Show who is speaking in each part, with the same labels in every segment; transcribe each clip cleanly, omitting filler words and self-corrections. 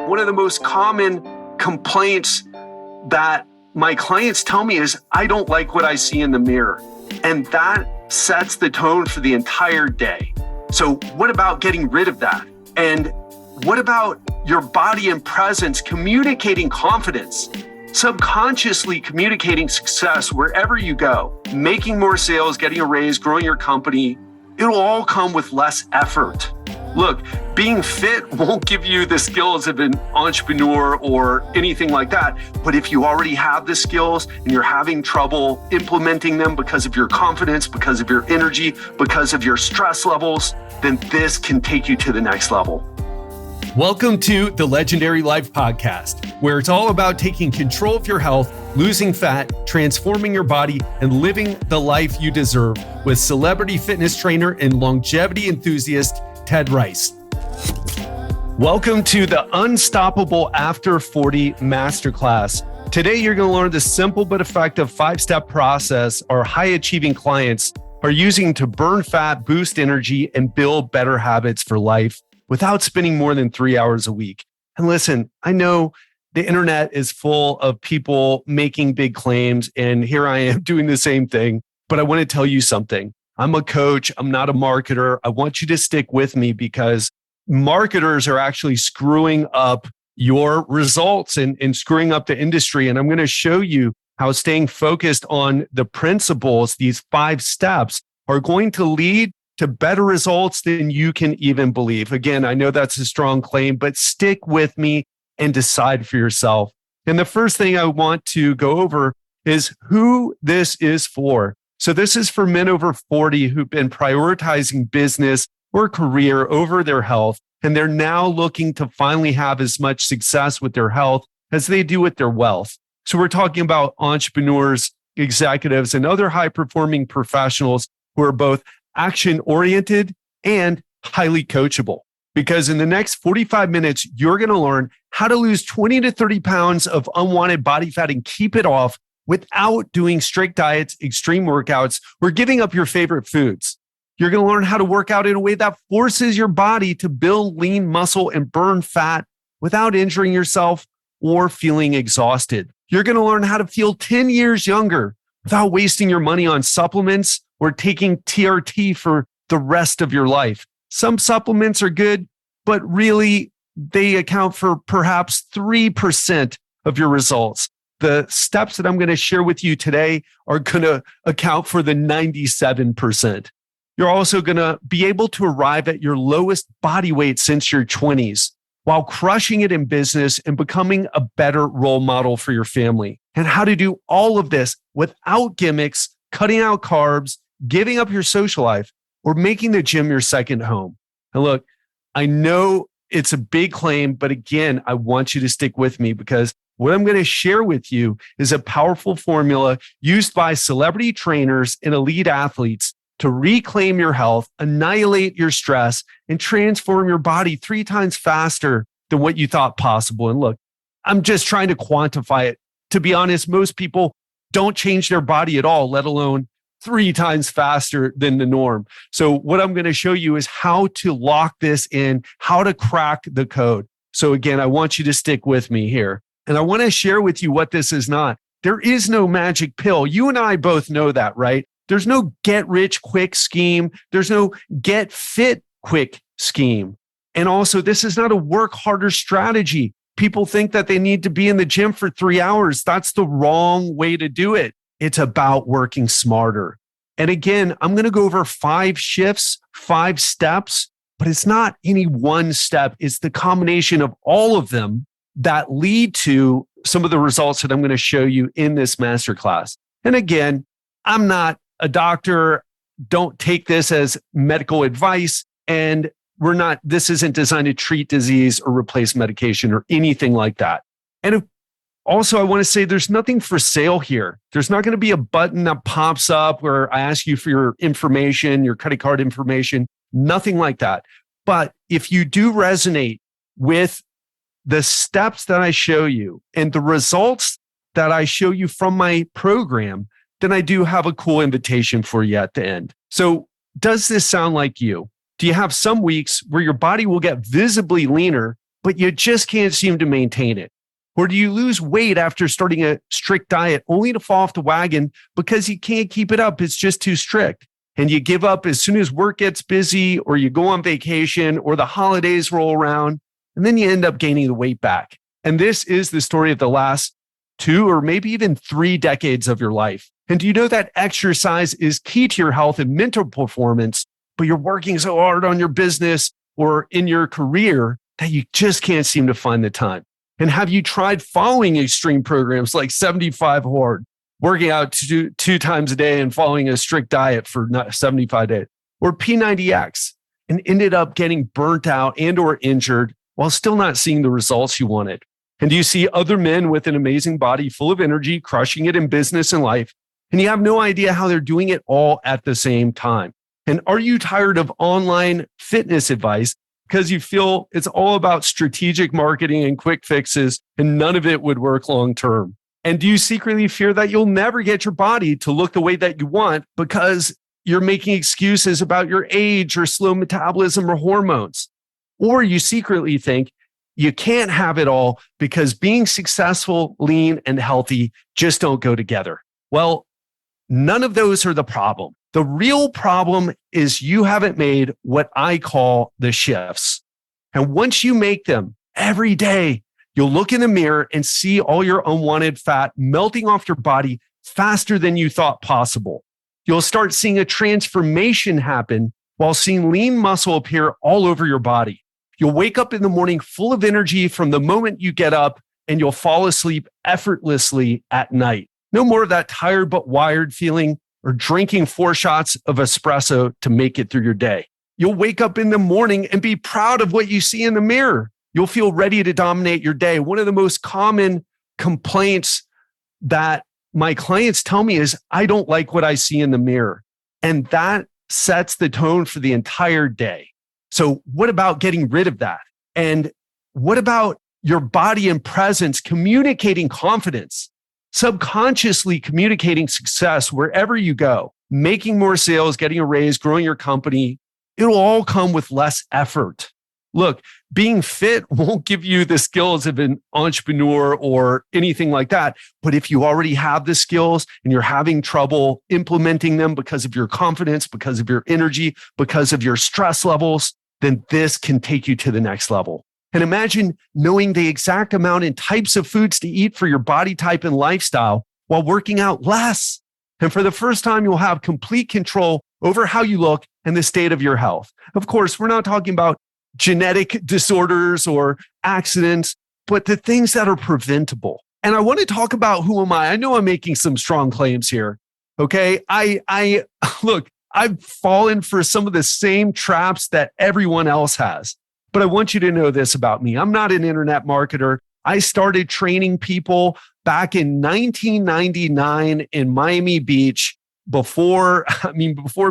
Speaker 1: One of the most common complaints that my clients tell me is, I don't like what I see in the mirror. And that sets the tone for the entire day. So what about getting rid of that? And what about your body and presence communicating confidence, subconsciously communicating success wherever you go, making more sales, getting a raise, growing your company? It'll all come with less effort. Look, being fit won't give you the skills of an entrepreneur or anything like that. But if you already have the skills and you're having trouble implementing them because of your confidence, because of your energy, because of your stress levels, then this can take you to the next level.
Speaker 2: Welcome to the Legendary Life Podcast, where it's all about taking control of your health, losing fat, transforming your body, and living the life you deserve with celebrity fitness trainer and longevity enthusiast, Ted Rice. Welcome to the Unstoppable After 40 Masterclass. Today, you're going to learn the simple but effective 5-step process our high-achieving clients are using to burn fat, boost energy, and build better habits for life without spending more than 3 hours a week. And listen, I know the internet is full of people making big claims, and here I am doing the same thing, but I want to tell you something. I'm a coach. I'm not a marketer. I want you to stick with me because marketers are actually screwing up your results and screwing up the industry. And I'm going to show you how staying focused on the principles, these 5 steps, are going to lead to better results than you can even believe. Again, I know that's a strong claim, but stick with me and decide for yourself. And the first thing I want to go over is who this is for. So this is for men over 40 who've been prioritizing business or career over their health, and they're now looking to finally have as much success with their health as they do with their wealth. So we're talking about entrepreneurs, executives, and other high-performing professionals who are both action-oriented and highly coachable. Because in the next 45 minutes, you're going to learn how to lose 20 to 30 pounds of unwanted body fat and keep it off without doing strict diets, extreme workouts, or giving up your favorite foods. You're going to learn how to work out in a way that forces your body to build lean muscle and burn fat without injuring yourself or feeling exhausted. You're going to learn how to feel 10 years younger without wasting your money on supplements or taking TRT for the rest of your life. Some supplements are good, but really they account for perhaps 3% of your results. The steps that I'm going to share with you today are going to account for the 97%. You're also going to be able to arrive at your lowest body weight since your 20s while crushing it in business and becoming a better role model for your family. And how to do all of this without gimmicks, cutting out carbs, giving up your social life, or making the gym your second home. And look, I know it's a big claim, but again, I want you to stick with me because what I'm going to share with you is a powerful formula used by celebrity trainers and elite athletes to reclaim your health, annihilate your stress, and transform your body 3 times faster than what you thought possible. And look, I'm just trying to quantify it. To be honest, most people don't change their body at all, let alone 3 times faster than the norm. So what I'm going to show you is how to lock this in, how to crack the code. So again, I want you to stick with me here. And I want to share with you what this is not. There is no magic pill. You and I both know that, right? There's no get rich quick scheme. There's no get fit quick scheme. And also, this is not a work harder strategy. People think that they need to be in the gym for 3 hours. That's the wrong way to do it. It's about working smarter. And again, I'm going to go over 5 shifts, 5 steps, but it's not any one step. It's the combination of all of them that lead to some of the results that I'm going to show you in this masterclass. And again, I'm not a doctor. Don't take this as medical advice. And this isn't designed to treat disease or replace medication or anything like that. And also, I want to say there's nothing for sale here. There's not going to be a button that pops up where I ask you for your information, your credit card information, nothing like that. But if you do resonate with the steps that I show you and the results that I show you from my program, then I do have a cool invitation for you at the end. So does this sound like you? Do you have some weeks where your body will get visibly leaner, but you just can't seem to maintain it? Or do you lose weight after starting a strict diet only to fall off the wagon because you can't keep it up? It's just too strict. And you give up as soon as work gets busy, or you go on vacation, or the holidays roll around, and then you end up gaining the weight back. And this is the story of the last 2 or maybe even 3 decades of your life. And do you know that exercise is key to your health and mental performance, but you're working so hard on your business or in your career that you just can't seem to find the time? And have you tried following extreme programs like 75 Hard, working out two times a day and following a strict diet for 75 days, or P90X, and ended up getting burnt out and or injured while still not seeing the results you wanted? And do you see other men with an amazing body full of energy, crushing it in business and life, and you have no idea how they're doing it all at the same time? And are you tired of online fitness advice because you feel it's all about strategic marketing and quick fixes and none of it would work long term? And do you secretly fear that you'll never get your body to look the way that you want because you're making excuses about your age or slow metabolism or hormones? Or you secretly think you can't have it all because being successful, lean, and healthy just don't go together? Well, none of those are the problem. The real problem is you haven't made what I call the shifts. And once you make them every day, you'll look in the mirror and see all your unwanted fat melting off your body faster than you thought possible. You'll start seeing a transformation happen while seeing lean muscle appear all over your body. You'll wake up in the morning full of energy from the moment you get up, and you'll fall asleep effortlessly at night. No more of that tired but wired feeling or drinking 4 shots of espresso to make it through your day. You'll wake up in the morning and be proud of what you see in the mirror. You'll feel ready to dominate your day. One of the most common complaints that my clients tell me is, I don't like what I see in the mirror. And that sets the tone for the entire day. So what about getting rid of that? And what about your body and presence communicating confidence, subconsciously communicating success wherever you go, making more sales, getting a raise, growing your company? It'll all come with less effort. Look, being fit won't give you the skills of an entrepreneur or anything like that. But if you already have the skills and you're having trouble implementing them because of your confidence, because of your energy, because of your stress levels, then this can take you to the next level. And imagine knowing the exact amount and types of foods to eat for your body type and lifestyle while working out less. And for the first time, you'll have complete control over how you look and the state of your health. Of course, we're not talking about genetic disorders or accidents, but the things that are preventable. And I want to talk about who am I? I know I'm making some strong claims here. Okay. I look, I've fallen for some of the same traps that everyone else has. But I want you to know this about me. I'm not an internet marketer. I started training people back in 1999 in Miami Beach before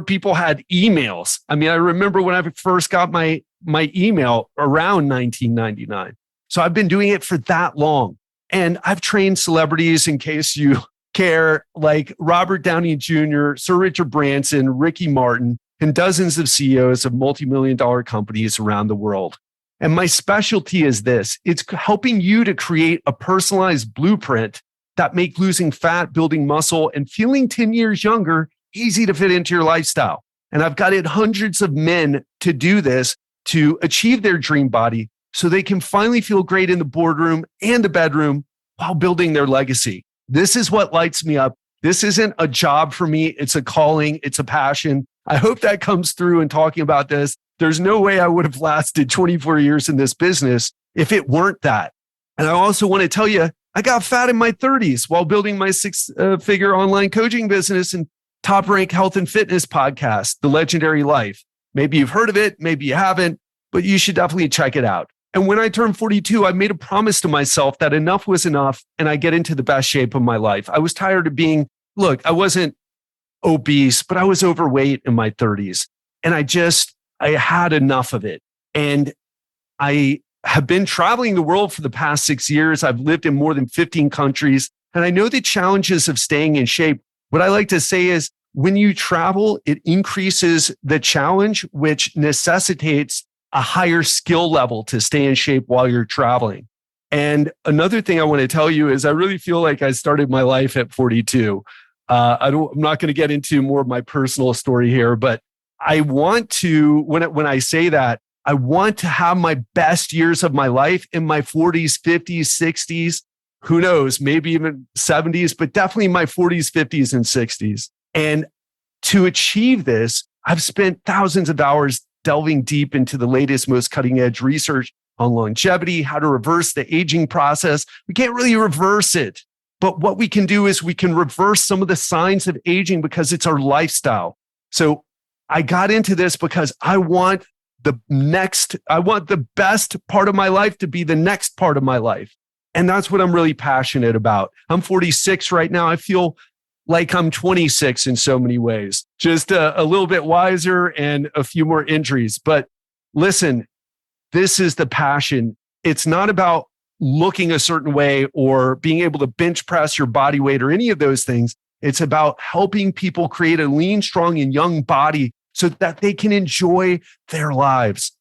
Speaker 2: people had emails. I remember when I first got my email around 1999. So I've been doing it for that long. And I've trained celebrities, in case you care, like Robert Downey Jr., Sir Richard Branson, Ricky Martin, and dozens of CEOs of multi-million-dollar companies around the world. And my specialty is this. It's helping you to create a personalized blueprint that make losing fat, building muscle, and feeling 10 years younger easy to fit into your lifestyle. And I've guided hundreds of men to do this, to achieve their dream body so they can finally feel great in the boardroom and the bedroom while building their legacy. This is what lights me up. This isn't a job for me. It's a calling. It's a passion. I hope that comes through in talking about this. There's no way I would have lasted 24 years in this business if it weren't that. And I also want to tell you, I got fat in my 30s while building my 6-figure online coaching business and top rank health and fitness podcast, The Legendary Life. Maybe you've heard of it, maybe you haven't, but you should definitely check it out. And when I turned 42, I made a promise to myself that enough was enough and I get into the best shape of my life. I was tired of being, I wasn't obese, but I was overweight in my 30s. And I had enough of it. And I have been traveling the world for the past 6 years. I've lived in more than 15 countries. And I know the challenges of staying in shape. What I like to say is when you travel, it increases the challenge, which necessitates a higher skill level to stay in shape while you're traveling. And another thing I want to tell you is I really feel like I started my life at 42. I'm not going to get into more of my personal story here, but I want to, when I say that, I want to have my best years of my life in my 40s, 50s, 60s, who knows, maybe even 70s, but definitely my 40s, 50s, and 60s. And to achieve this, I've spent thousands of hours delving deep into the latest, most cutting edge research on longevity, how to reverse the aging process. We can't really reverse it, but what we can do is we can reverse some of the signs of aging because it's our lifestyle. So I got into this because I want the best part of my life to be the next part of my life. And that's what I'm really passionate about. I'm 46 right now. I feel like I'm 26 in so many ways, just a little bit wiser and a few more injuries. But listen, this is the passion. It's not about looking a certain way or being able to bench press your body weight or any of those things. It's about helping people create a lean, strong, and young body so that they can enjoy their lives.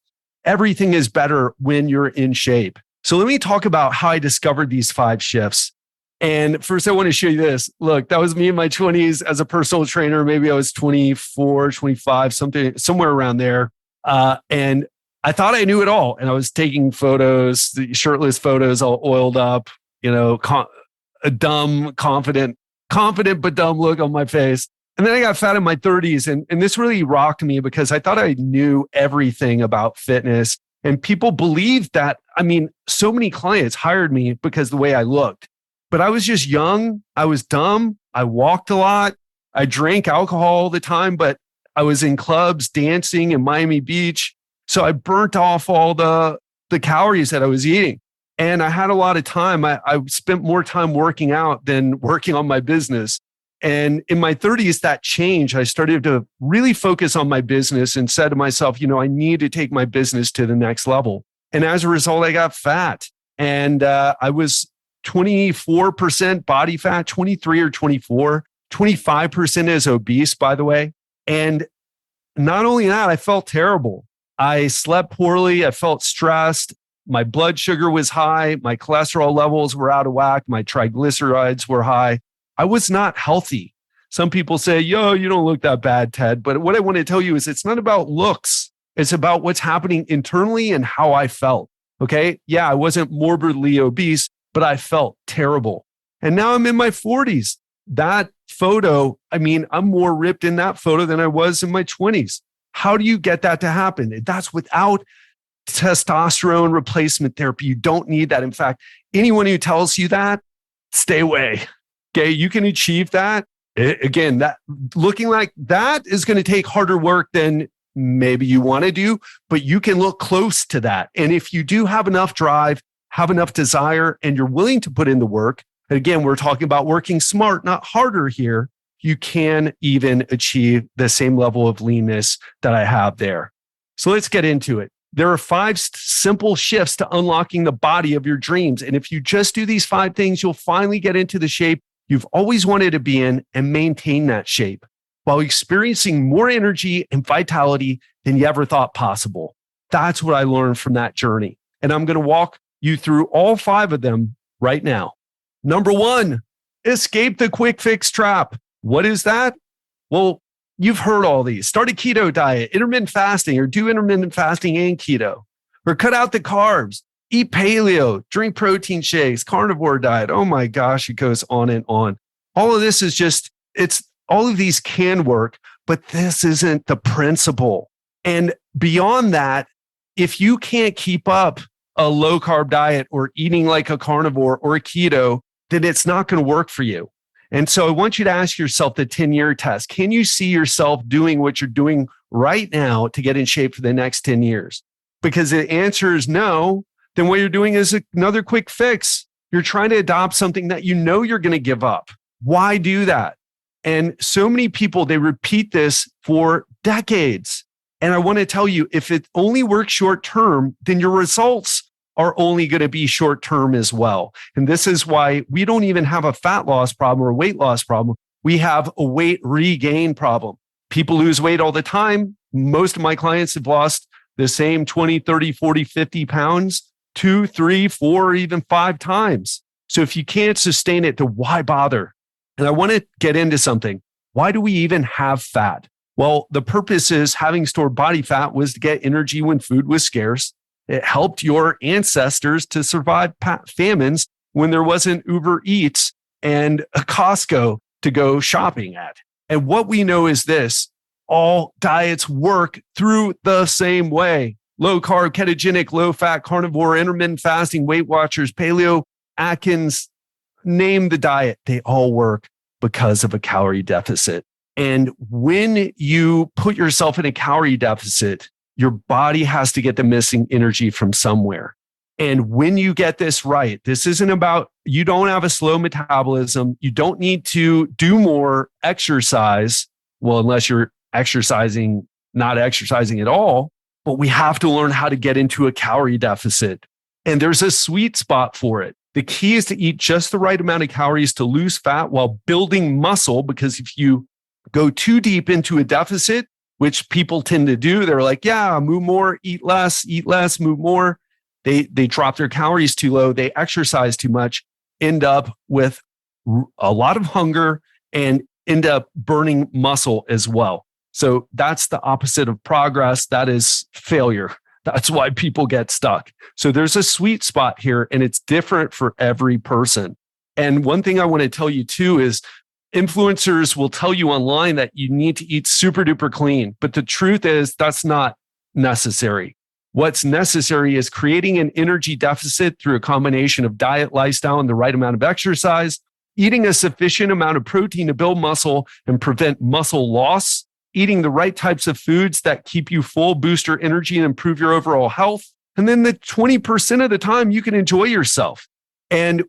Speaker 2: Everything is better when you're in shape. So let me talk about how I discovered these 5 shifts. And first, I want to show you this. Look, that was me in my 20s as a personal trainer. Maybe I was 24, 25, somewhere around there. And I thought I knew it all. And I was taking photos, the shirtless photos, all oiled up, a dumb, confident but dumb look on my face. And then I got fat in my 30s. And this really rocked me because I thought I knew everything about fitness. And people believed that. I mean, so many clients hired me because the way I looked. But I was just young. I was dumb. I walked a lot. I drank alcohol all the time, but I was in clubs dancing in Miami Beach. So I burnt off all the calories that I was eating. And I had a lot of time. I spent more time working out than working on my business. And in my 30s, that changed. I started to really focus on my business and said to myself, I need to take my business to the next level. And as a result, I got fat. And I was 24% body fat, 23 or 24, 25% is obese, by the way. And not only that, I felt terrible. I slept poorly. I felt stressed. My blood sugar was high. My cholesterol levels were out of whack. My triglycerides were high. I was not healthy. Some people say, yo, you don't look that bad, Ted. But what I want to tell you is it's not about looks. It's about what's happening internally and how I felt. Okay. Yeah, I wasn't morbidly obese, but I felt terrible. And now I'm in my 40s. That photo, I'm more ripped in that photo than I was in my 20s. How do you get that to happen? That's without testosterone replacement therapy. You don't need that. In fact, anyone who tells you that, stay away. Okay, you can achieve that. Again, that looking like that is going to take harder work than maybe you want to do, but you can look close to that. And if you do have enough drive, have enough desire, and you're willing to put in the work, and again, we're talking about working smart, not harder here, you can even achieve the same level of leanness that I have there. So let's get into it. There are 5 simple shifts to unlocking the body of your dreams. And if you just do these 5 things, you'll finally get into the shape you've always wanted to be in and maintain that shape while experiencing more energy and vitality than you ever thought possible. That's what I learned from that journey. And I'm going to walk you through all 5 of them right now. Number 1, escape the quick fix trap. What is that? Well, you've heard all these. Start a keto diet, intermittent fasting, or do intermittent fasting and keto, or cut out the carbs, eat paleo, drink protein shakes, carnivore diet. Oh my gosh, it goes on and on. All of this is all of these can work, but this isn't the principle. And beyond that, if you can't keep up a low carb diet or eating like a carnivore or a keto, then it's not going to work for you. And so I want you to ask yourself the 10-year test. Can you see yourself doing what you're doing right now to get in shape for the next 10 years? Because the answer is no, then what you're doing is another quick fix. You're trying to adopt something that you know you're going to give up. Why do that? And so many people, they repeat this for decades. And I want to tell you, if it only works short term, then your results are only going to be short term as well. And this is why we don't even have a fat loss problem or a weight loss problem. We have a weight regain problem. People lose weight all the time. Most of my clients have lost the same 20, 30, 40, 50 pounds 2, 3, 4, or even 5 times. So if you can't sustain it, then why bother? And I want to get into something. Why do we even have fat? Well, the purpose is having stored body fat was to get energy when food was scarce. It helped your ancestors to survive famines when there wasn't Uber Eats and a Costco to go shopping at. And what we know is this: all diets work through the same way. Low carb, ketogenic, low fat, carnivore, intermittent fasting, Weight Watchers, paleo, Atkins, name the diet. They all work because of a calorie deficit. And when you put yourself in a calorie deficit, your body has to get the missing energy from somewhere. And when you get this right, this isn't about, you don't have a slow metabolism. You don't need to do more exercise. Well, unless you're exercising, not exercising at all, but we have to learn how to get into a calorie deficit. And there's a sweet spot for it. The key is to eat just the right amount of calories to lose fat while building muscle, because if you go too deep into a deficit, which people tend to do, they're like, yeah, move more, eat less, move more. They drop their calories too low. They exercise too much, end up with a lot of hunger and end up burning muscle as well. So that's the opposite of progress. That is failure. That's why people get stuck. So there's a sweet spot here, and it's different for every person. And one thing I want to tell you too is influencers will tell you online that you need to eat super duper clean. But the truth is that's not necessary. What's necessary is creating an energy deficit through a combination of diet, lifestyle, and the right amount of exercise, eating a sufficient amount of protein to build muscle and prevent muscle loss, eating the right types of foods that keep you full, boost your energy, and improve your overall health. And then the 20% of the time you can enjoy yourself. And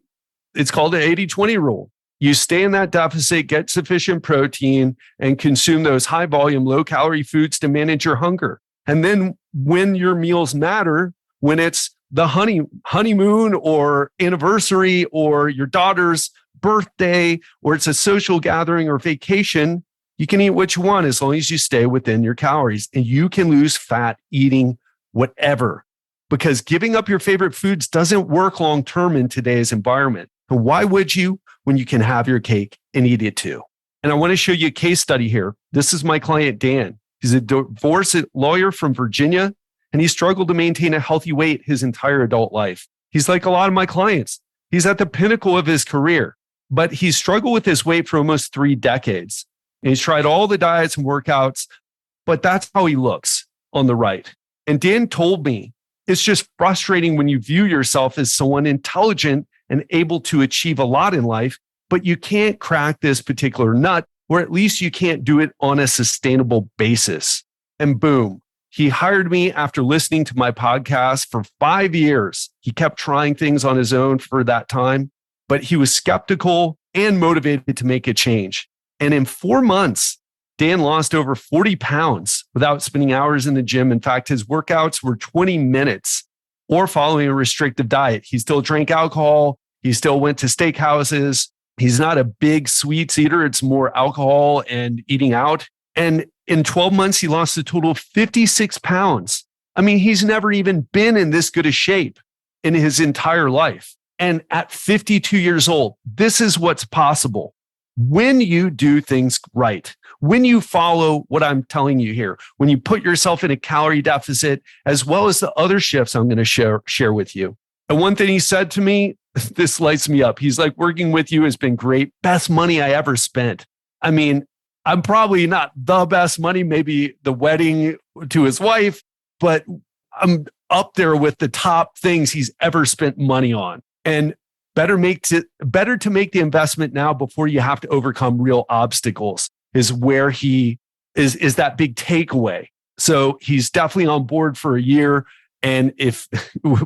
Speaker 2: it's called the 80-20 rule. You stay in that deficit, get sufficient protein, and consume those high volume, low calorie foods to manage your hunger. And then when your meals matter, when it's the honeymoon or anniversary or your daughter's birthday, or it's a social gathering or vacation, you can eat what you want as long as you stay within your calories, and you can lose fat eating whatever, because giving up your favorite foods doesn't work long-term in today's environment. And why would you when you can have your cake and eat it too? And I want to show you a case study here. This is my client, Dan. He's a divorce lawyer from Virginia, and he struggled to maintain a healthy weight his entire adult life. He's like a lot of my clients. He's at the pinnacle of his career, but he struggled with his weight for almost 3 decades. And he's tried all the diets and workouts, but that's how he looks on the right. And Dan told me, it's just frustrating when you view yourself as someone intelligent and able to achieve a lot in life, but you can't crack this particular nut, or at least you can't do it on a sustainable basis. And boom, he hired me after listening to my podcast for 5 years. He kept trying things on his own for that time, but he was skeptical and motivated to make a change. And in 4 months, Dan lost over 40 pounds without spending hours in the gym. In fact, his workouts were 20 minutes or following a restrictive diet. He still drank alcohol. He still went to steakhouses. He's not a big sweets eater. It's more alcohol and eating out. And in 12 months, he lost a total of 56 pounds. I mean, he's never even been in this good a shape in his entire life. And at 52 years old, this is what's possible when you do things right, when you follow what I'm telling you here, when you put yourself in a calorie deficit, as well as the other shifts I'm going to share with you. And one thing he said to me, this lights me up. He's like, working with you has been great. Best money I ever spent. I mean, I'm probably not the best money, maybe the wedding to his wife, but I'm up there with the top things he's ever spent money on. And better to make the investment now before you have to overcome real obstacles is where he is that big takeaway. So he's definitely on board for a year. And if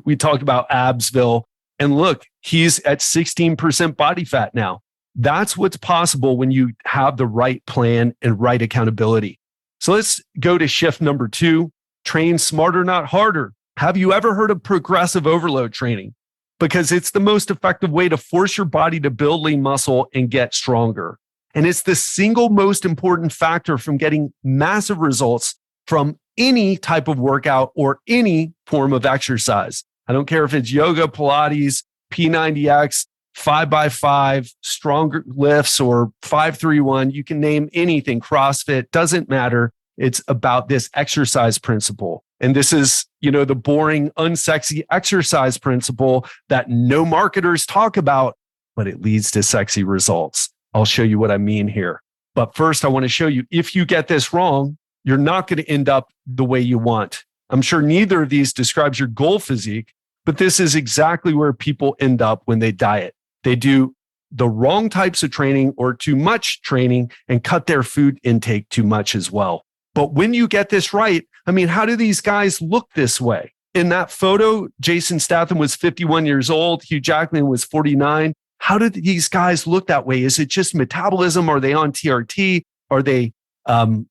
Speaker 2: we talk about Absville, and look, he's at 16% body fat now. That's what's possible when you have the right plan and right accountability. So let's go to shift number 2, train smarter, not harder. Have you ever heard of progressive overload training? Because it's the most effective way to force your body to build lean muscle and get stronger. And it's the single most important factor from getting massive results from any type of workout or any form of exercise. I don't care if it's yoga, Pilates, P90X, 5x5, stronger lifts, or 5-3-1. You can name anything, CrossFit, doesn't matter. It's about this exercise principle. And this is, the boring, unsexy exercise principle that no marketers talk about, but it leads to sexy results. I'll show you what I mean here. But first, I want to show you, if you get this wrong, you're not going to end up the way you want. I'm sure neither of these describes your goal physique, but this is exactly where people end up when they diet. They do the wrong types of training or too much training and cut their food intake too much as well. But when you get this right, how do these guys look this way? In that photo, Jason Statham was 51 years old. Hugh Jackman was 49. How did these guys look that way? Is it just metabolism? Are they on TRT? Are they,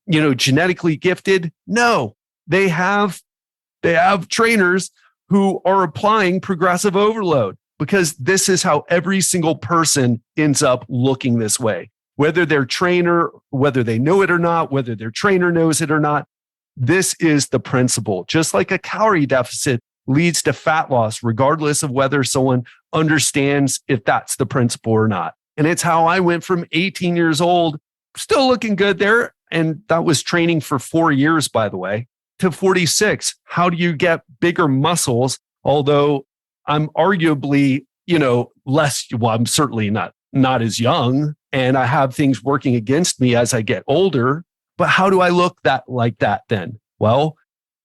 Speaker 2: genetically gifted? No, they have trainers who are applying progressive overload, because this is how every single person ends up looking this way. Whether their trainer, whether they know it or not, whether their trainer knows it or not, this is the principle. Just like a calorie deficit leads to fat loss, regardless of whether someone understands if that's the principle or not. And it's how I went from 18 years old, still looking good there, and that was training for 4 years, by the way, to 46. How do you get bigger muscles? Although I'm arguably, less, well, I'm certainly not as young, and I have things working against me as I get older. But how do I look like that then? Well,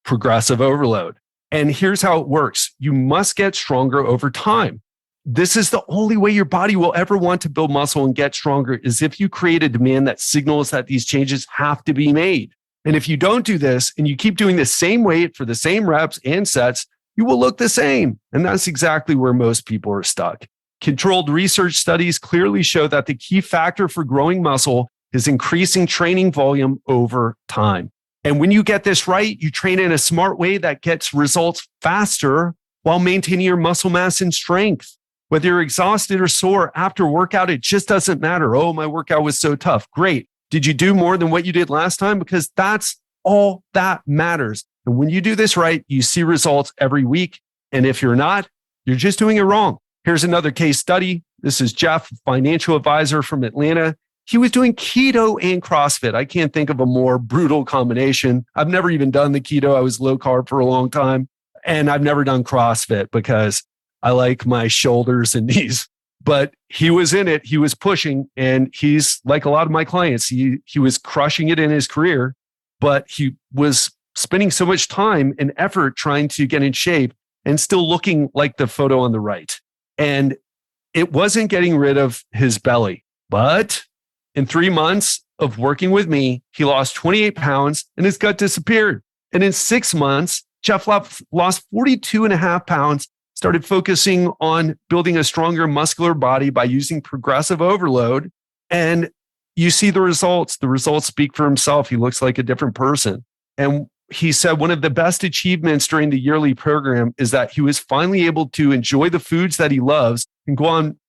Speaker 2: progressive overload. And here's how it works. You must get stronger over time. This is the only way your body will ever want to build muscle and get stronger, is if you create a demand that signals that these changes have to be made. And if you don't do this and you keep doing the same weight for the same reps and sets, you will look the same. And that's exactly where most people are stuck. Controlled research studies clearly show that the key factor for growing muscle is increasing training volume over time. And when you get this right, you train in a smart way that gets results faster while maintaining your muscle mass and strength. Whether you're exhausted or sore after workout, it just doesn't matter. Oh, my workout was so tough. Great. Did you do more than what you did last time? Because that's all that matters. And when you do this right, you see results every week. And if you're not, you're just doing it wrong. Here's another case study. This is Jeff, financial advisor from Atlanta. He was doing keto and CrossFit. I can't think of a more brutal combination. I've never even done the keto. I was low carb for a long time. And I've never done CrossFit because I like my shoulders and knees. But he was in it. He was pushing. And he's like a lot of my clients. He was crushing it in his career, but he was spending so much time and effort trying to get in shape and still looking like the photo on the right. And it wasn't getting rid of his belly. But in 3 months of working with me, he lost 28 pounds and his gut disappeared. And in 6 months, Jeff lost 42.5 pounds, started focusing on building a stronger muscular body by using progressive overload. And you see the results. The results speak for himself. He looks like a different person. And he said one of the best achievements during the yearly program is that he was finally able to enjoy the foods that he loves and go on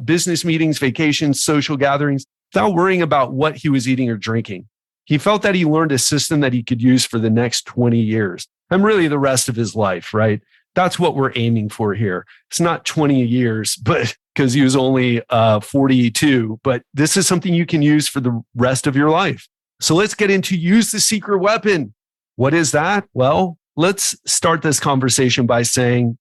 Speaker 2: business meetings, vacations, social gatherings without worrying about what he was eating or drinking. He felt that he learned a system that he could use for the next 20 years and really the rest of his life, right? That's what we're aiming for here. It's not 20 years, but because he was only 42, but this is something you can use for the rest of your life. So let's get into use the secret weapon. What is that? Well, let's start this conversation by saying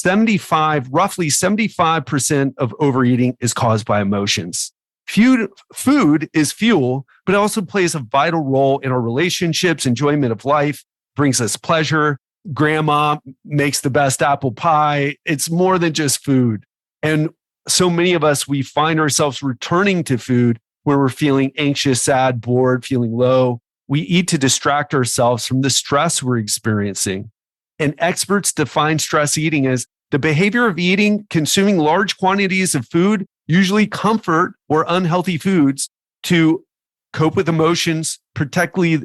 Speaker 2: roughly 75% of overeating is caused by emotions. Food is fuel, but it also plays a vital role in our relationships, enjoyment of life, brings us pleasure. Grandma makes the best apple pie. It's more than just food. And so many of us, we find ourselves returning to food where we're feeling anxious, sad, bored, feeling low. We eat to distract ourselves from the stress we're experiencing. And experts define stress eating as the behavior of eating, consuming large quantities of food, usually comfort or unhealthy foods, to cope with emotions, particularly,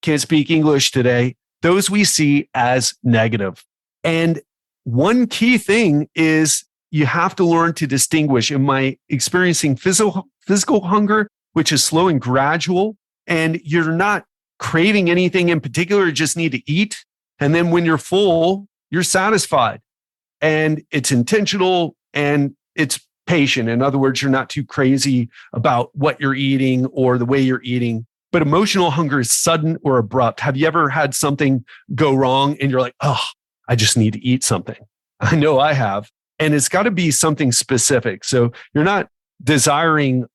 Speaker 2: can't speak English today, those we see as negative. And one key thing is you have to learn to distinguish, am I experiencing physical hunger, which is slow and gradual, and you're not craving anything in particular, you just need to eat. And then when you're full, you're satisfied. And it's intentional and it's patient. In other words, you're not too crazy about what you're eating or the way you're eating. But emotional hunger is sudden or abrupt. Have you ever had something go wrong and you're like, oh, I just need to eat something? I know I have. And it's got to be something specific. So you're not desiring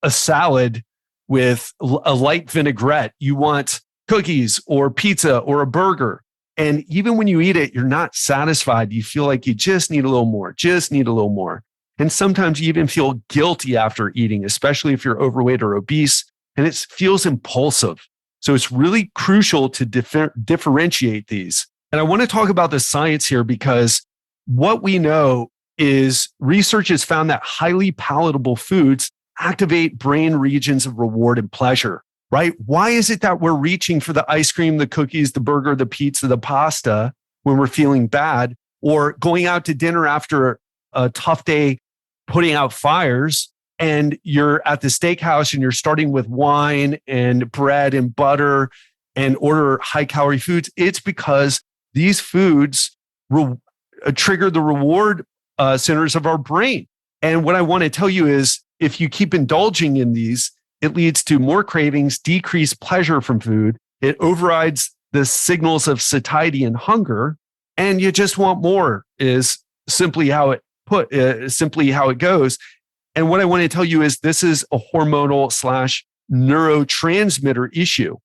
Speaker 2: a salad with a light vinaigrette. You want cookies or pizza or a burger. And even when you eat it, you're not satisfied. You feel like you just need a little more, just need a little more. And sometimes you even feel guilty after eating, especially if you're overweight or obese, and it feels impulsive. So it's really crucial to differentiate these. And I want to talk about the science here because what we know is research has found that highly palatable foods activate brain regions of reward and pleasure, right? Why is it that we're reaching for the ice cream, the cookies, the burger, the pizza, the pasta when we're feeling bad, or going out to dinner after a tough day, putting out fires, and you're at the steakhouse and you're starting with wine and bread and butter and order high calorie foods? It's because these foods trigger the reward centers of our brain. And what I want to tell you is if you keep indulging in these, it leads to more cravings, decreased pleasure from food. It overrides the signals of satiety and hunger, and you just want more is simply how it goes. And what I want to tell you is this is a hormonal / neurotransmitter issue.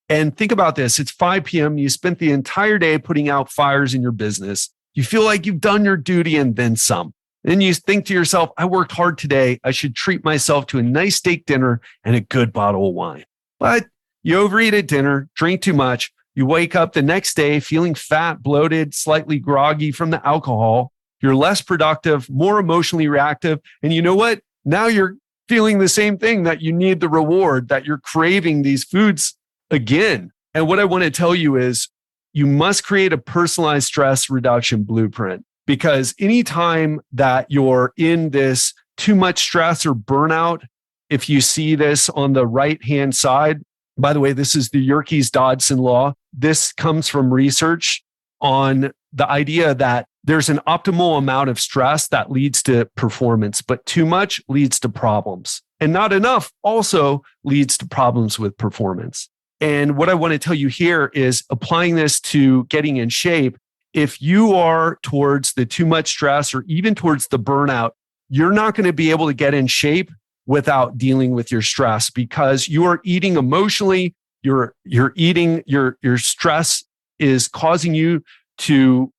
Speaker 2: And think about this. It's 5 p.m. You spent the entire day putting out fires in your business. You feel like you've done your duty and then some. Then you think to yourself, I worked hard today. I should treat myself to a nice steak dinner and a good bottle of wine. But you overeat at dinner, drink too much. You wake up the next day feeling fat, bloated, slightly groggy from the alcohol. You're less productive, more emotionally reactive. And you know what? Now you're feeling the same thing, that you need the reward, that you're craving these foods again. And what I want to tell you is you must create a personalized stress reduction blueprint, because anytime that you're in this too much stress or burnout, if you see this on the right-hand side, by the way, this is the Yerkes-Dodson law. This comes from research on the idea that there's an optimal amount of stress that leads to performance, but too much leads to problems. And not enough also leads to problems with performance. And what I want to tell you here is applying this to getting in shape. If you are towards the too much stress or even towards the burnout, you're not going to be able to get in shape without dealing with your stress, because you are eating emotionally. You're eating, your stress is causing you to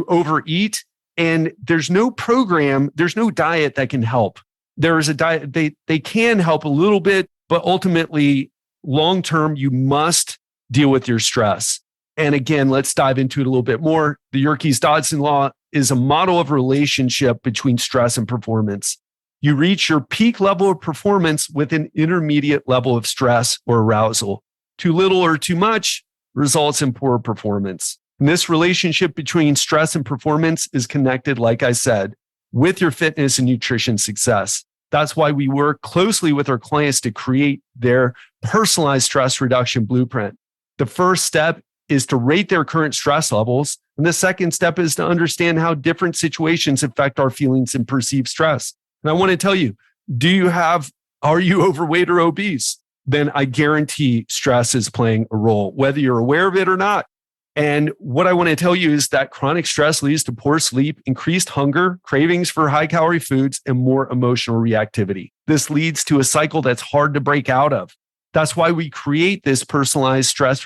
Speaker 2: overeat. And there's no program, there's no diet that can help. There is a diet, they can help a little bit, but ultimately, long term, you must deal with your stress. And again, let's dive into it a little bit more. The Yerkes-Dodson law is a model of relationship between stress and performance. You reach your peak level of performance with an intermediate level of stress or arousal. Too little or too much results in poor performance. And this relationship between stress and performance is connected, like I said, with your fitness and nutrition success. That's why we work closely with our clients to create their personalized stress reduction blueprint. The first step is to rate their current stress levels. And the second step is to understand how different situations affect our feelings and perceived stress. And I want to tell you, are you overweight or obese? Then I guarantee stress is playing a role, whether you're aware of it or not. And what I want to tell you is that chronic stress leads to poor sleep, increased hunger, cravings for high calorie foods, and more emotional reactivity. This leads to a cycle that's hard to break out of. That's why we create this personalized stress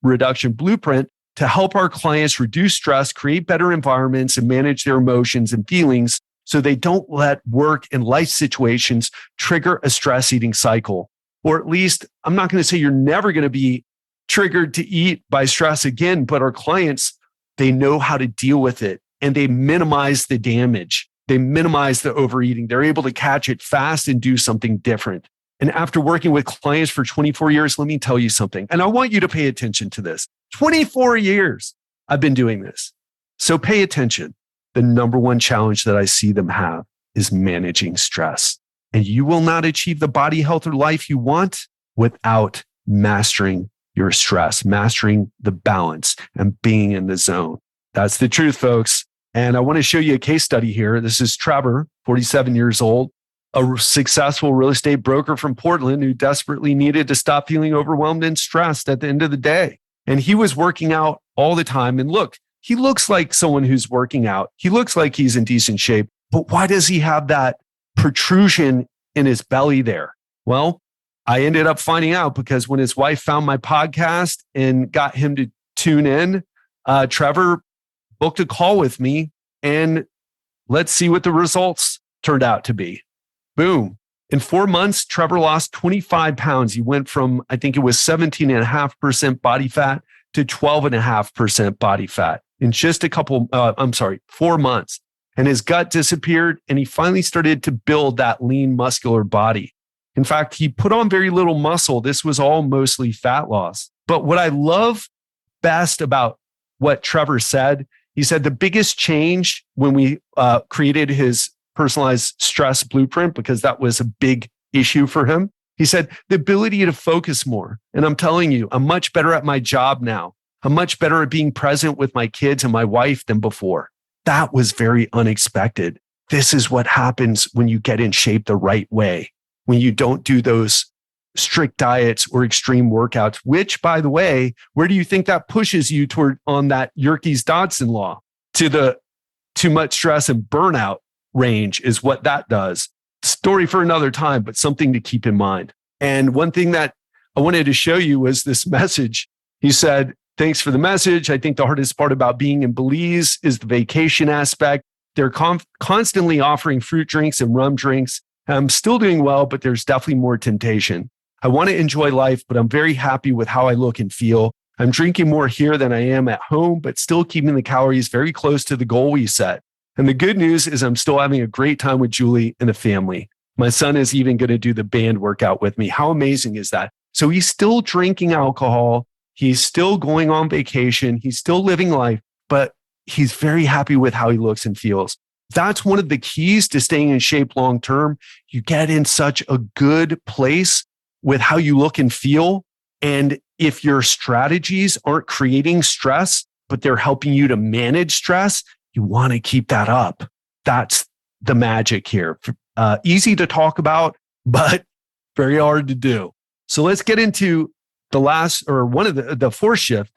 Speaker 2: reduction blueprint to help our clients reduce stress, create better environments, and manage their emotions and feelings so they don't let work and life situations trigger a stress eating cycle. Or at least, I'm not going to say you're never going to be triggered to eat by stress again, but our clients, they know how to deal with it and they minimize the damage. They minimize the overeating. They're able to catch it fast and do something different. And after working with clients for 24 years, let me tell you something. And I want you to pay attention to this. 24 years I've been doing this. So pay attention. The number one challenge that I see them have is managing stress. And you will not achieve the body health or life you want without mastering your stress, mastering the balance and being in the zone. That's the truth, folks. And I want to show you a case study here. This is Trevor, 47 years old, a successful real estate broker from Portland who desperately needed to stop feeling overwhelmed and stressed at the end of the day. And he was working out all the time. And look, he looks like someone who's working out. He looks like he's in decent shape. But why does he have that protrusion in his belly there? Well, I ended up finding out because when his wife found my podcast and got him to tune in, Trevor booked a call with me, and let's see what the results turned out to be. Boom. In 4 months, Trevor lost 25 pounds. He went from, I think it was 17.5% body fat to 12.5% body fat in just 4 months. And his gut disappeared, and he finally started to build that lean, muscular body. In fact, he put on very little muscle. This was all mostly fat loss. But what I love best about what Trevor said, he said the biggest change when we created his personalized stress blueprint, because that was a big issue for him. He said the ability to focus more. And I'm telling you, I'm much better at my job now. I'm much better at being present with my kids and my wife than before. That was very unexpected. This is what happens when you get in shape the right way, when you don't do those strict diets or extreme workouts, which, by the way, where do you think that pushes you toward on that Yerkes-Dodson law? To the too much stress and burnout range is what that does. Story for another time, but something to keep in mind. And one thing that I wanted to show you was this message. He said, "Thanks for the message. I think the hardest part about being in Belize is the vacation aspect. They're constantly offering fruit drinks and rum drinks. I'm still doing well, but there's definitely more temptation. I want to enjoy life, but I'm very happy with how I look and feel. I'm drinking more here than I am at home, but still keeping the calories very close to the goal we set. And the good news is I'm still having a great time with Julie and the family. My son is even going to do the band workout with me. How amazing is that?" So he's still drinking alcohol. He's still going on vacation. He's still living life, but he's very happy with how he looks and feels. That's one of the keys to staying in shape long term. You get in such a good place with how you look and feel. And if your strategies aren't creating stress, but they're helping you to manage stress, you want to keep that up. That's the magic here. Easy to talk about, but very hard to do. So let's get into the last, or one of the fourth shift,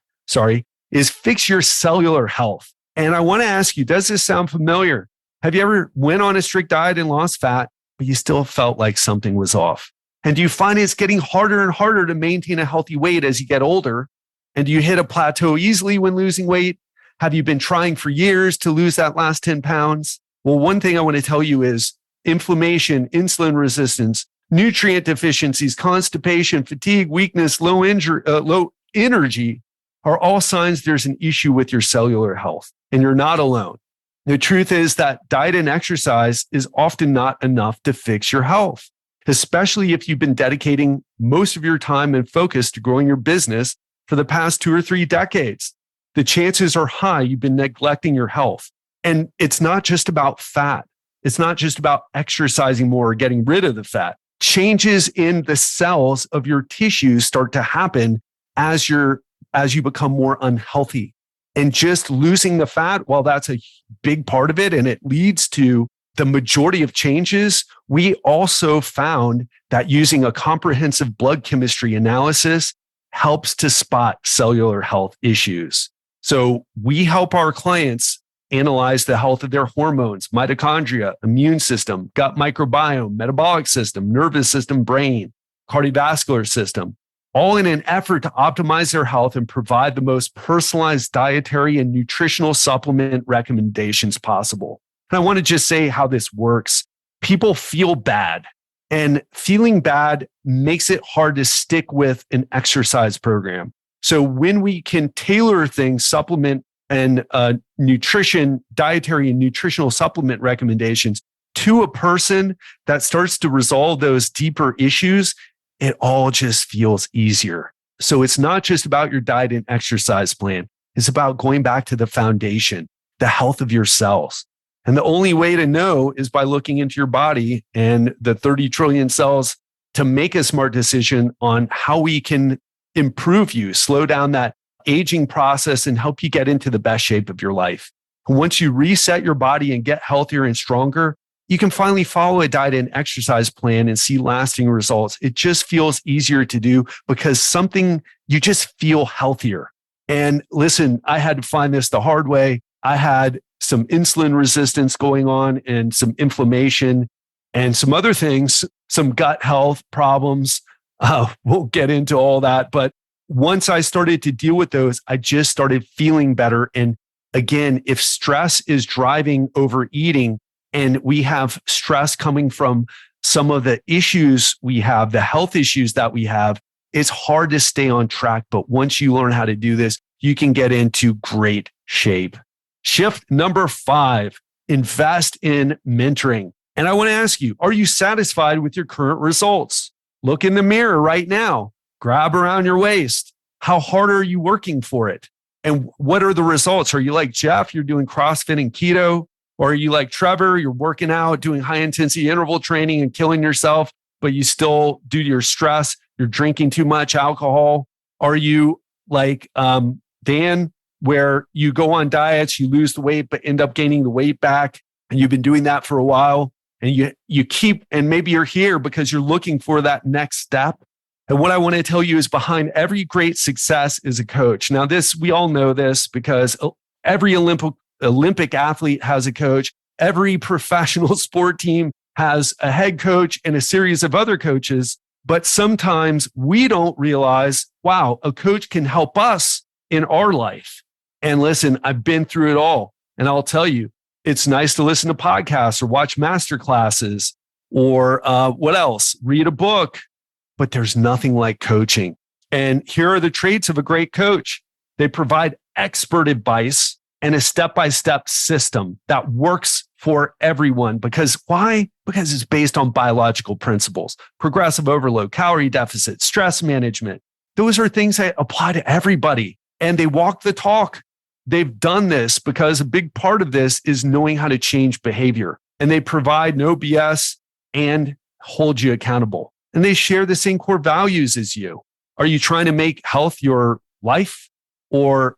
Speaker 2: is fix your cellular health. And I want to ask you, does this sound familiar? Have you ever went on a strict diet and lost fat, but you still felt like something was off? And do you find it's getting harder and harder to maintain a healthy weight as you get older? And do you hit a plateau easily when losing weight? Have you been trying for years to lose that last 10 pounds? Well, one thing I want to tell you is inflammation, insulin resistance, nutrient deficiencies, constipation, fatigue, weakness, low energy are all signs there's an issue with your cellular health, and you're not alone. The truth is that diet and exercise is often not enough to fix your health, especially if you've been dedicating most of your time and focus to growing your business for the past 2 or 3 decades. The chances are high you've been neglecting your health. And it's not just about fat. It's not just about exercising more or getting rid of the fat. Changes in the cells of your tissues start to happen as you become more unhealthy. And just losing the fat, while that's a big part of it, and it leads to the majority of changes, we also found that using a comprehensive blood chemistry analysis helps to spot cellular health issues. So we help our clients analyze the health of their hormones, mitochondria, immune system, gut microbiome, metabolic system, nervous system, brain, cardiovascular system, all in an effort to optimize their health and provide the most personalized dietary and nutritional supplement recommendations possible. And I want to just say how this works. People feel bad, and feeling bad makes it hard to stick with an exercise program. So when we can tailor things, supplement and nutrition, dietary and nutritional supplement recommendations to a person that starts to resolve those deeper issues, it all just feels easier. So it's not just about your diet and exercise plan. It's about going back to the foundation, the health of your cells. And the only way to know is by looking into your body and the 30 trillion cells to make a smart decision on how we can improve you, slow down that aging process, and help you get into the best shape of your life. And once you reset your body and get healthier and stronger, you can finally follow a diet and exercise plan and see lasting results. It just feels easier to do because you just feel healthier. And listen, I had to find this the hard way. I had some insulin resistance going on and some inflammation and some other things, some gut health problems. We'll get into all that. But once I started to deal with those, I just started feeling better. And again, if stress is driving overeating and we have stress coming from some of the issues we have, the health issues that we have, it's hard to stay on track. But once you learn how to do this, you can get into great shape. Shift number 5, invest in mentoring. And I want to ask you, are you satisfied with your current results? Look in the mirror right now, grab around your waist. How hard are you working for it? And what are the results? Are you like Jeff, you're doing CrossFit and keto? Or are you like Trevor, you're working out, doing high intensity interval training and killing yourself, but you still, due to your stress, you're drinking too much alcohol? Are you like Dan, where you go on diets, you lose the weight, but end up gaining the weight back, and you've been doing that for a while, and you keep, and maybe you're here because you're looking for that next step? And what I want to tell you is behind every great success is a coach. Now, we all know this because every Olympic athlete has a coach. Every professional sport team has a head coach and a series of other coaches. But sometimes we don't realize, wow, a coach can help us in our life. And listen, I've been through it all. And I'll tell you, it's nice to listen to podcasts or watch masterclasses or what else? Read a book. But there's nothing like coaching. And here are the traits of a great coach. They provide expert advice and a step-by-step system that works for everyone. Because why? Because it's based on biological principles: progressive overload, calorie deficit, stress management. Those are things that apply to everybody. And they walk the talk. They've done this because a big part of this is knowing how to change behavior. And they provide no BS and hold you accountable. And they share the same core values as you. Are you trying to make health your life? Or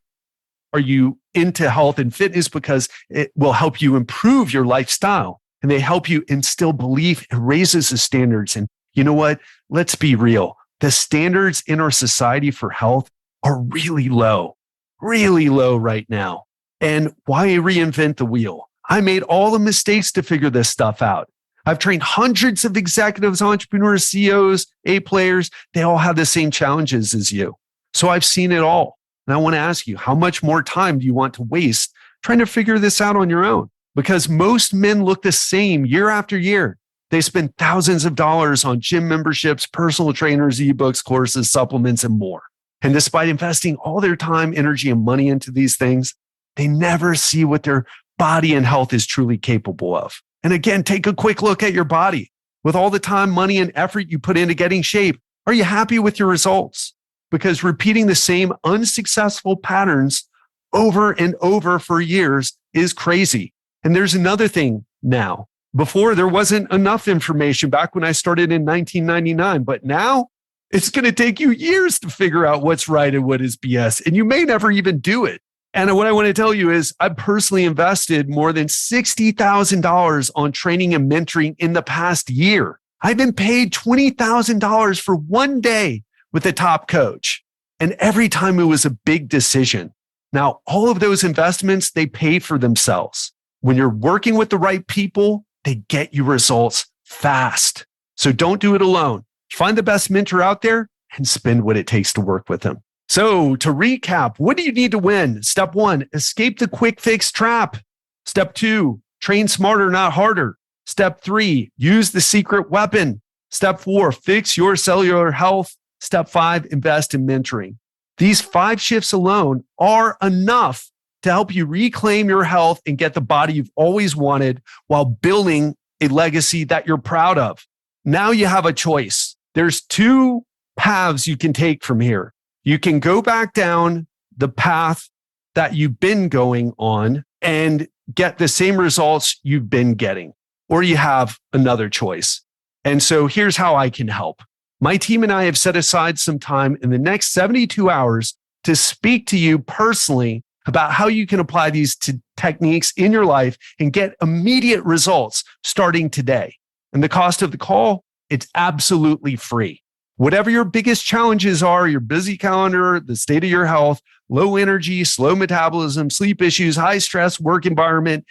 Speaker 2: are you into health and fitness because it will help you improve your lifestyle? And they help you instill belief and raises the standards. And you know what? Let's be real. The standards in our society for health are really low right now. And why reinvent the wheel? I made all the mistakes to figure this stuff out. I've trained hundreds of executives, entrepreneurs, CEOs, A players. They all have the same challenges as you. So I've seen it all. And I want to ask you, how much more time do you want to waste trying to figure this out on your own? Because most men look the same year after year. They spend thousands of dollars on gym memberships, personal trainers, ebooks, courses, supplements, and more. And despite investing all their time, energy, and money into these things, they never see what their body and health is truly capable of. And again, take a quick look at your body. With all the time, money, and effort you put into getting shape, are you happy with your results? Because repeating the same unsuccessful patterns over and over for years is crazy. And there's another thing now. Before, there wasn't enough information back when I started in 1999, but now it's going to take you years to figure out what's right and what is BS. And you may never even do it. And what I want to tell you is I've personally invested more than $60,000 on training and mentoring in the past year. I've been paid $20,000 for one day with a top coach. And every time it was a big decision. Now, all of those investments, they pay for themselves. When you're working with the right people, they get you results fast. So don't do it alone. Find the best mentor out there and spend what it takes to work with them. So to recap, what do you need to win? Step 1, escape the quick fix trap. Step 2, train smarter, not harder. Step 3, use the secret weapon. Step 4, fix your cellular health. Step 5, invest in mentoring. These 5 shifts alone are enough to help you reclaim your health and get the body you've always wanted while building a legacy that you're proud of. Now you have a choice. There's 2 paths you can take from here. You can go back down the path that you've been going on and get the same results you've been getting, or you have another choice. And so here's how I can help. My team and I have set aside some time in the next 72 hours to speak to you personally about how you can apply these techniques in your life and get immediate results starting today. And the cost of the call, it's absolutely free. Whatever your biggest challenges are, your busy calendar, the state of your health, low energy, slow metabolism, sleep issues, high stress, work environment,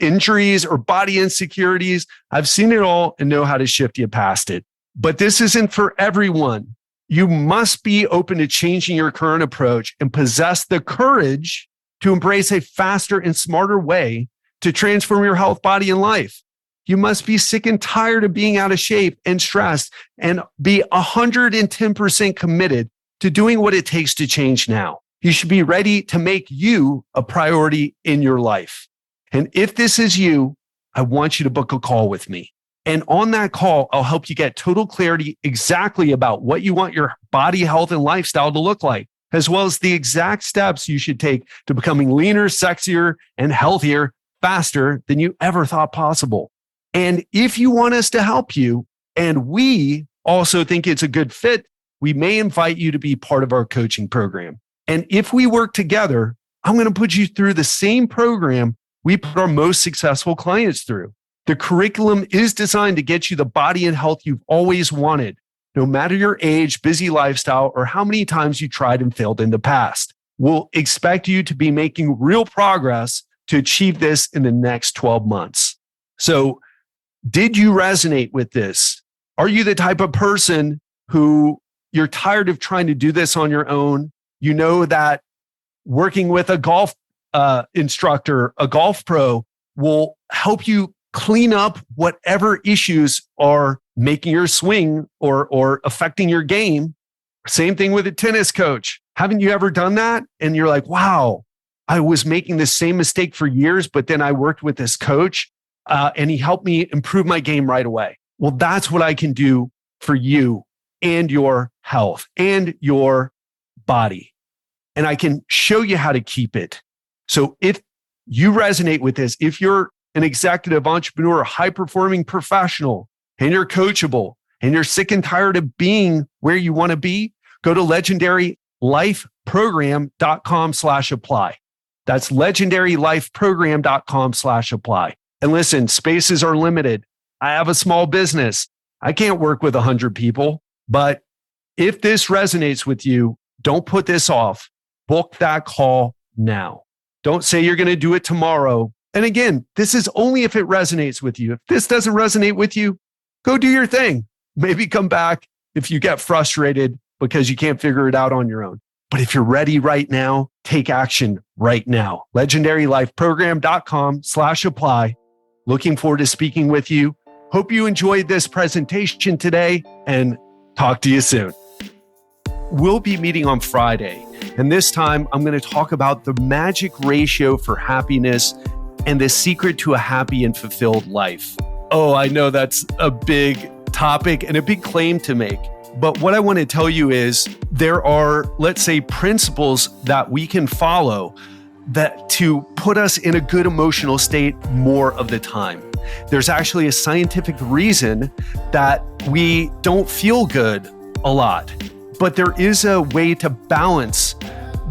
Speaker 2: injuries, or body insecurities, I've seen it all and know how to shift you past it. But this isn't for everyone. You must be open to changing your current approach and possess the courage to embrace a faster and smarter way to transform your health, body, and life. You must be sick and tired of being out of shape and stressed and be 110% committed to doing what it takes to change now. You should be ready to make you a priority in your life. And if this is you, I want you to book a call with me. And on that call, I'll help you get total clarity exactly about what you want your body, health, and lifestyle to look like, as well as the exact steps you should take to becoming leaner, sexier, and healthier faster than you ever thought possible. And if you want us to help you, and we also think it's a good fit, we may invite you to be part of our coaching program. And if we work together, I'm going to put you through the same program we put our most successful clients through. The curriculum is designed to get you the body and health you've always wanted, no matter your age, busy lifestyle, or how many times you tried and failed in the past. We'll expect you to be making real progress to achieve this in the next 12 months. So, did you resonate with this? Are you the type of person who you're tired of trying to do this on your own? You know that working with a golf instructor, a golf pro, will help you clean up whatever issues are making your swing or affecting your game. Same thing with a tennis coach. Haven't you ever done that? And you're like, wow, I was making the same mistake for years, but then I worked with this coach and he helped me improve my game right away. Well, that's what I can do for you and your health and your body. And I can show you how to keep it. So if you resonate with this, if you're an executive entrepreneur, a high-performing professional, and you're coachable, and you're sick and tired of being where you want to be, go to legendarylifeprogram.com/apply. That's legendarylifeprogram.com/apply. And listen, spaces are limited. I have a small business. I can't work with 100 people, but if this resonates with you, don't put this off. Book that call now. Don't say you're going to do it tomorrow. And again, this is only if it resonates with you. If this doesn't resonate with you, go do your thing. Maybe come back if you get frustrated because you can't figure it out on your own. But if you're ready right now, take action right now. legendarylifeprogram.com/apply. Looking forward to speaking with you. Hope you enjoyed this presentation today and talk to you soon. We'll be meeting on Friday. And this time I'm going to talk about the magic ratio for happiness and the secret to a happy and fulfilled life. Oh, I know that's a big topic and a big claim to make. But what I want to tell you is there are, let's say, principles that we can follow that to put us in a good emotional state more of the time. There's actually a scientific reason that we don't feel good a lot, but there is a way to balance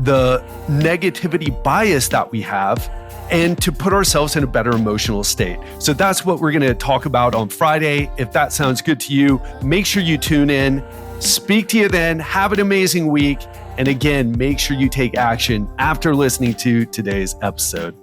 Speaker 2: the negativity bias that we have and to put ourselves in a better emotional state. So that's what we're going to talk about on Friday. If that sounds good to you, make sure you tune in. Speak to you then. Have an amazing week. And again, make sure you take action after listening to today's episode.